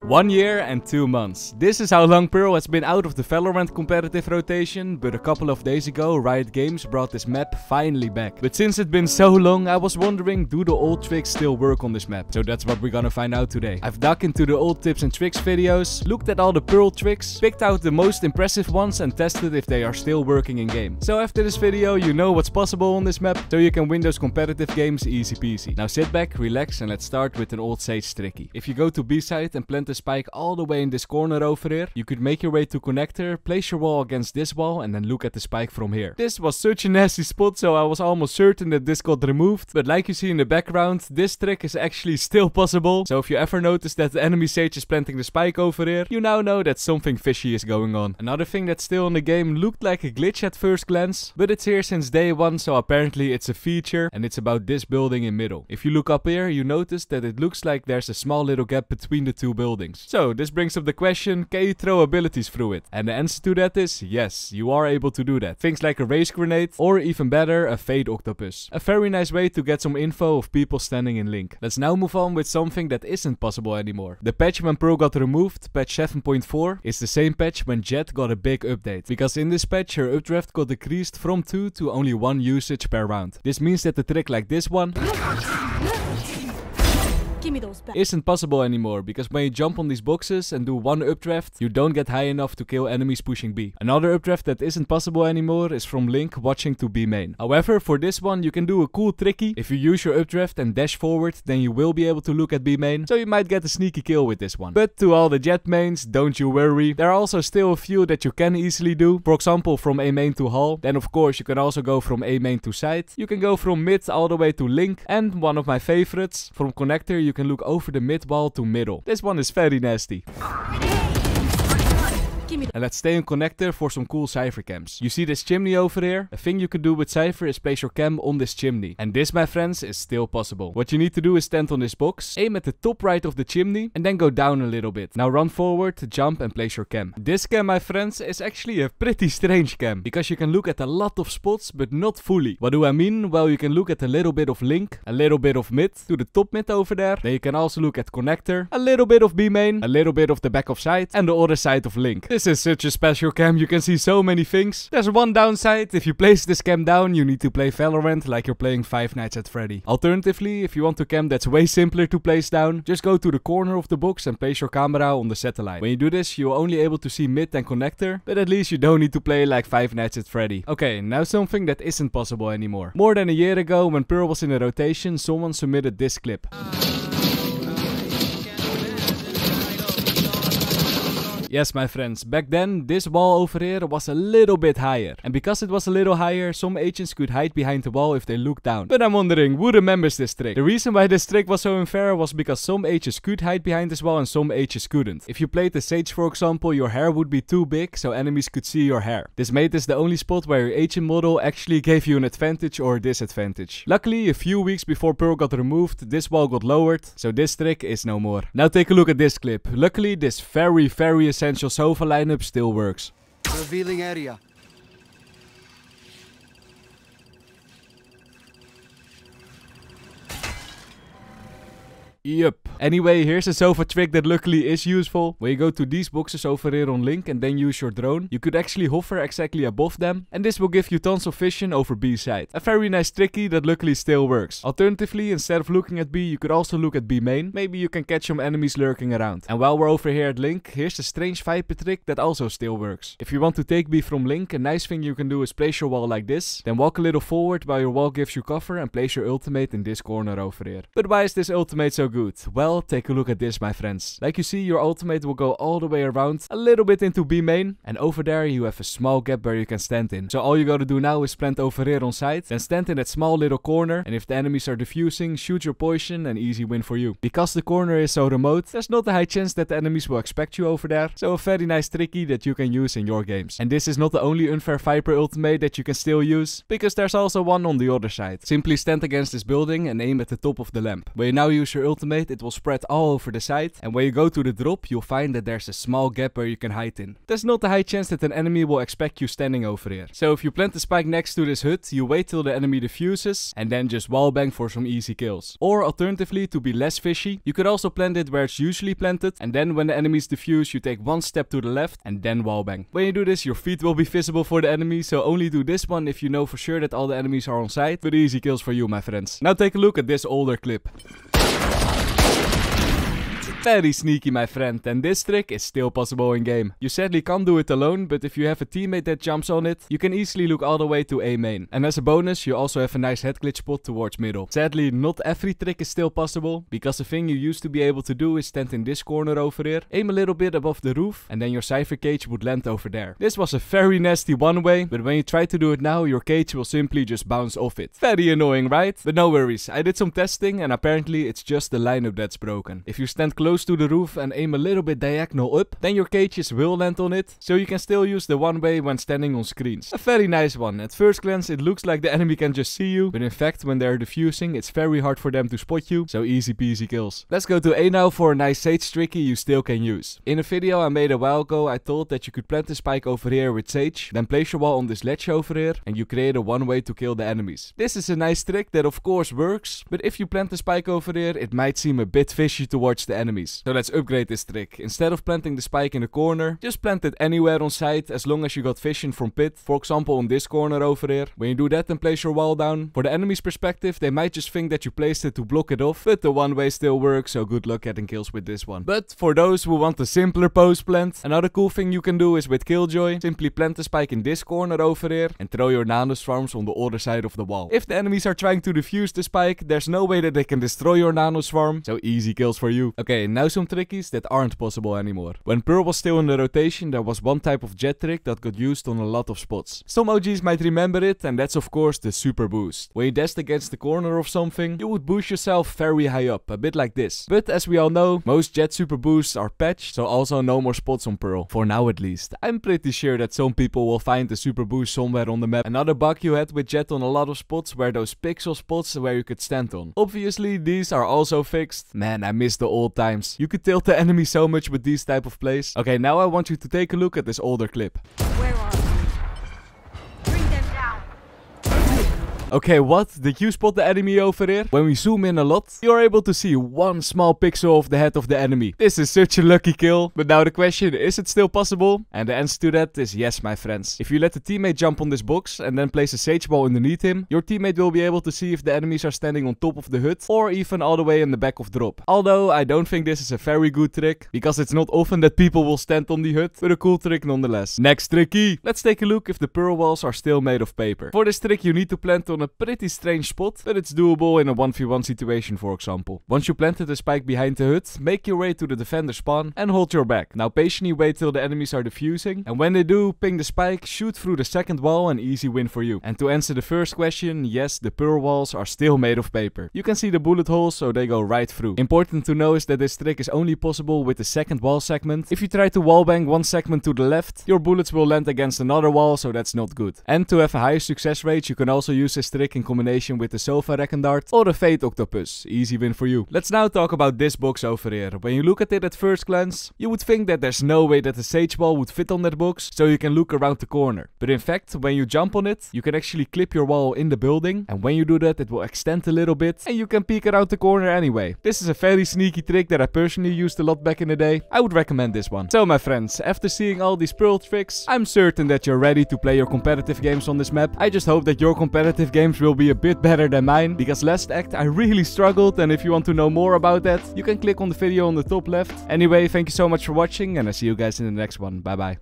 1 year and 2 months. This is how long Pearl has been out of the Valorant competitive rotation, but a couple of days ago Riot Games brought this map finally back. But since it's been so long, I was wondering, do the old tricks still work on this map? So that's what we're gonna find out today. I've dug into the old tips and tricks videos, looked at all the Pearl tricks, picked out the most impressive ones and tested if they are still working in game. So after this video, you know what's possible on this map, so you can win those competitive games easy peasy. Now sit back, relax, and let's start with an old Sage tricky. If you go to B side and plant the spike all the way in this corner over here, you could make your way to connector, place your wall against this wall, and then look at the spike from here. This was such a nasty spot, so I was almost certain that this got removed, but like you see in the background, this trick is actually still possible. So if you ever notice that the enemy Sage is planting the spike over here, you now know that something fishy is going on. Another thing that's still in the game looked like a glitch at first glance, but it's here since day one, so apparently it's a feature, and it's about this building in middle. If you look up here, you notice that it looks like there's a small little gap between the two buildings. So this brings up the question, can you throw abilities through it? And the answer to that is yes, you are able to do that. Things like a race grenade, or even better, a fade octopus. A very nice way to get some info of people standing in link. Let's now move on with something that isn't possible anymore. The patch when Pearl got removed, patch 7.4, is the same patch when Jet got a big update. Because in this patch her updraft got decreased from 2 to only 1 usage per round. This means that the trick like this one isn't possible anymore, because when you jump on these boxes and do one updraft, you don't get high enough to kill enemies pushing B. Another updraft that isn't possible anymore is from Link watching to B main. However, for this one you can do a cool tricky. If you use your updraft and dash forward, then you will be able to look at B main, so you might get a sneaky kill with this one. But to all the Jet mains, don't you worry, there are also still a few that you can easily do. For example, from A main to hall. Then of course you can also go from A main to side. You can go from mid all the way to Link, and one of my favorites, from connector you can look over the mid wall to middle. This one is very nasty. And let's stay in connector for some cool Cypher cams. You see this chimney over here? A thing you can do with Cypher is place your cam on this chimney. And this, my friends, is still possible. What you need to do is stand on this box, aim at the top right of the chimney, and then go down a little bit. Now run forward, jump, and place your cam. This cam, my friends, is actually a pretty strange cam, because you can look at a lot of spots, but not fully. What do I mean? Well, you can look at a little bit of Link, a little bit of mid, to the top mid over there. Then you can also look at connector, a little bit of B main, a little bit of the back of side, and the other side of Link. This is such a special cam, you can see so many things. There's one downside: if you place this cam down, you need to play Valorant like you're playing Five Nights at Freddy. Alternatively, if you want a cam that's way simpler to place down, just go to the corner of the box and place your camera on the satellite. When you do this, you're only able to see mid and connector, but at least you don't need to play like Five Nights at Freddy. Okay, now something that isn't possible anymore. More than a year ago, when Pearl was in a rotation, someone submitted this clip. Yes, my friends, back then, this wall over here was a little bit higher. And because it was a little higher, some agents could hide behind the wall if they looked down. But I'm wondering, who remembers this trick? The reason why this trick was so unfair was because some agents could hide behind this wall and some agents couldn't. If you played the Sage, for example, your hair would be too big, so enemies could see your hair. This made this the only spot where your agent model actually gave you an advantage or a disadvantage. Luckily, a few weeks before Pearl got removed, this wall got lowered, so this trick is no more. Now take a look at this clip. Luckily, this very essential sofa lineup still works. Revealing area. Yup. Anyway, here's a sofa trick that luckily is useful. When you go to these boxes over here on Link and then use your drone, you could actually hover exactly above them, and this will give you tons of vision over B side. A very nice tricky that luckily still works. Alternatively, instead of looking at B, you could also look at B main. Maybe you can catch some enemies lurking around. And while we're over here at Link, here's a strange Viper trick that also still works. If you want to take B from Link, a nice thing you can do is place your wall like this, then walk a little forward while your wall gives you cover and place your ultimate in this corner over here. But why is this ultimate so good? Well, take a look at this, my friends. Like you see, your ultimate will go all the way around, a little bit into B main, and over there you have a small gap where you can stand in. So all you gotta do now is plant over here on side, then stand in that small little corner, and if the enemies are defusing, shoot your poison, and easy win for you. Because the corner is so remote, there's not a high chance that the enemies will expect you over there, so a very nice tricky that you can use in your games. And this is not the only unfair Viper ultimate that you can still use, because there's also one on the other side. Simply stand against this building and aim at the top of the lamp. When you now use your ultimate ultimate, it will spread all over the side, and when you go to the drop, you'll find that there's a small gap where you can hide in. There's not a high chance that an enemy will expect you standing over here. So if you plant the spike next to this hut, you wait till the enemy defuses, and then just wallbang for some easy kills. Or alternatively, to be less fishy, you could also plant it where it's usually planted, and then when the enemies defuse, you take one step to the left, and then wallbang. When you do this, your feet will be visible for the enemy, so only do this one if you know for sure that all the enemies are on site, but easy kills for you, my friends. Now take a look at this older clip. Very sneaky, my friend, and this trick is still possible in game. You sadly can't do it alone, but if you have a teammate that jumps on it, you can easily look all the way to A main. And as a bonus, you also have a nice head glitch spot towards middle. Sadly, not every trick is still possible, because the thing you used to be able to do is stand in this corner over here, aim a little bit above the roof, and then your cipher cage would land over there. This was a very nasty one way, but when you try to do it now, your cage will simply just bounce off it. Very annoying, right? But no worries, I did some testing, and apparently it's just the lineup that's broken. If you stand close to the roof and aim a little bit diagonal up, then your cages will land on it, so you can still use the one way when standing on screens. A very nice one. At first glance it looks like the enemy can just see you, but in fact when they're defusing it's very hard for them to spot you, so easy peasy kills. Let's go to A now for a nice Sage tricky you still can use. In a video I made a while ago, I thought that you could plant the spike over here with Sage, then place your wall on this ledge over here, and you create a one way to kill the enemies. This is a nice trick that of course works, but if you plant the spike over here, it might seem a bit fishy towards the enemies. So let's upgrade this trick. Instead of planting the spike in the corner, just plant it anywhere on site as long as you got vision from pit. For example on this corner over here. When you do that and place your wall down, for the enemy's perspective they might just think that you placed it to block it off, but the one way still works, so good luck getting kills with this one. But for those who want a simpler post plant, another cool thing you can do is with Killjoy, simply plant the spike in this corner over here and throw your nano swarms on the other side of the wall. If the enemies are trying to defuse the spike, there's no way that they can destroy your nano swarm, so easy kills for you. Okay, now some trickies that aren't possible anymore. When Pearl was still in the rotation, there was one type of jet trick that got used on a lot of spots. Some OGs might remember it, and that's of course the super boost. When you dashed against the corner of something, you would boost yourself very high up, a bit like this. But as we all know, most jet super boosts are patched, so also no more spots on Pearl. For now at least. I'm pretty sure that some people will find the super boost somewhere on the map. Another bug you had with jet on a lot of spots were those pixel spots where you could stand on. Obviously these are also fixed. Man, I miss the old times. You could tilt the enemy so much with these type of plays. Okay, now I want you to take a look at this older clip. Where are we? Bring them down. Okay, what? Did you spot the enemy over here? When we zoom in a lot, you're able to see one small pixel of the head of the enemy. This is such a lucky kill. But now the question, is it still possible? And the answer to that is yes, my friends. If you let the teammate jump on this box and then place a sage ball underneath him, your teammate will be able to see if the enemies are standing on top of the hut or even all the way in the back of drop. Although I don't think this is a very good trick, because it's not often that people will stand on the hut, but a cool trick nonetheless. Next tricky. Let's take a look if the pearl walls are still made of paper. For this trick you need to plant on a pretty strange spot, but it's doable in a 1v1 situation, for example. Once you planted the spike behind the hut, make your way to the defender spawn and hold your back. Now patiently wait till the enemies are defusing, and when they do, ping the spike, shoot through the second wall, and easy win for you. And to answer the first question, yes, the pearl walls are still made of paper. You can see the bullet holes, so they go right through. Important to know is that this trick is only possible with the second wall segment. If you try to wallbang one segment to the left, your bullets will land against another wall, so that's not good. And to have a higher success rate, you can also use this trick in combination with the Sofa Reckon Dart or the Fate Octopus. Easy win for you. Let's now talk about this box over here. When you look at it at first glance, you would think that there's no way that the sage wall would fit on that box, so you can look around the corner. But in fact, when you jump on it, you can actually clip your wall in the building, and when you do that, it will extend a little bit, and you can peek around the corner anyway. This is a very sneaky trick that I personally used a lot back in the day. I would recommend this one. So my friends, after seeing all these pearl tricks, I'm certain that you're ready to play your competitive games on this map. I just hope that your competitive games will be a bit better than mine, because last act I really struggled, and if you want to know more about that, you can click on the video on the top left. Anyway, thank you so much for watching, and I see you guys in the next one. Bye bye.